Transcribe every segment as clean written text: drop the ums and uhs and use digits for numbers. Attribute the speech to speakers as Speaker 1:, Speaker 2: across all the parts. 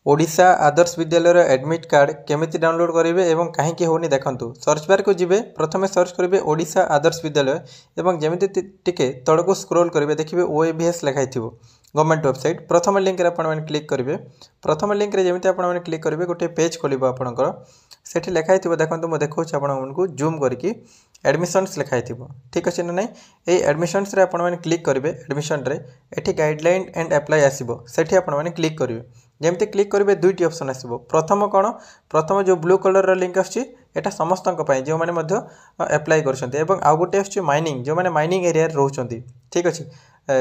Speaker 1: Odisha Adarsh Vidyalaya admit card केमिति download करेंगे एवं कहीं होनी देखंतु सर्च बार को जिबे प्रथम सर्च करेंगे ओडिशा आदर्श विद्यालय एवं जमी टिके तड़क स्क्रोल करेंगे देखिए OAVS लिखाई गवर्नमेंट वेबसाइट प्रथम लिंक आपने क्लिक करेंगे प्रथम लिंक जमी आपने क्लिक करेंगे गोटे पेज खोल आपंकर से लिखाई देखो मुझे देखा आपको जूम करके एडमिशन्स लिखाई ठीक अच्छे ना नहीं ये एडमिशन्स आपने क्लिक करेंगे एडमिशन ये गाइडलाइन एंड अप्लाई आसो से आपने क्लिक करेंगे जमती क्लिक करेंगे दुईटी ऑप्शन आसो प्रथम कौन प्रथम जो ब्लू कलर लिंक आटा समस्त जो मैंने अप्लाई कर आउ गोटे आस माइनिंग जो मैंने माइनिंग एरिया रोचे ठीक अच्छे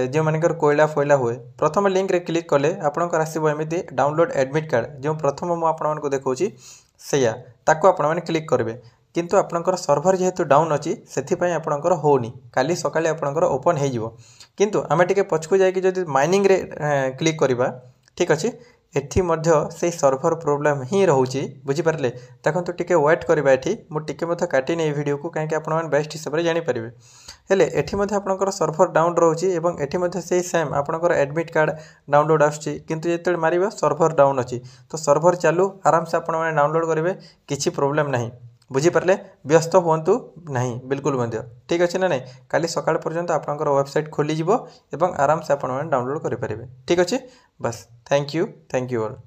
Speaker 1: जो मानकर कोयला फोयला हुए प्रथम लिंक रे क्लिक कले आपंकर आसो एमती डाउनलोड एडमिट कार्ड जो प्रथम मुझे देखा सैया ताको आपण मैंने क्लिक करेंगे किंतु आपंकर सर्भर जेहेतु डाउन अच्छी से आपंकर होनी काली सकाले आपंकर ओपन हो किंतु आम टे पछकू जाकि माइनिंग रे क्लिक करवा ठीक अच्छे एठी मध्य से सर्भर प्रोब्लेम ही रोचे बुझीपारे देखो टिके वेट करवा ये मुझे काटिनी वीडियो को कहीं आप बेस्ट हिसाब से जानीपर हेले एठी आपंकर सर्भर डाउन रोचे एठी से सेम आपंकर एडमिट कार्ड डाउनलोड आसुँच मार सर्भर डाउन अच्छी तो सर्भर चालू आराम से आप डाउनलोड करेंगे किसी प्रोब्लेम नहीं बुझीपारे व्यस्त हूँ नहीं बिल्कुल मध्य ठीक अच्छे ना नहीं काली सकाळ पर्यंत आपंकर वेबसाइट खोलीज एवं आराम से आप डाउनलोड करेंगे ठीक अच्छे बस थैंक यू ऑल।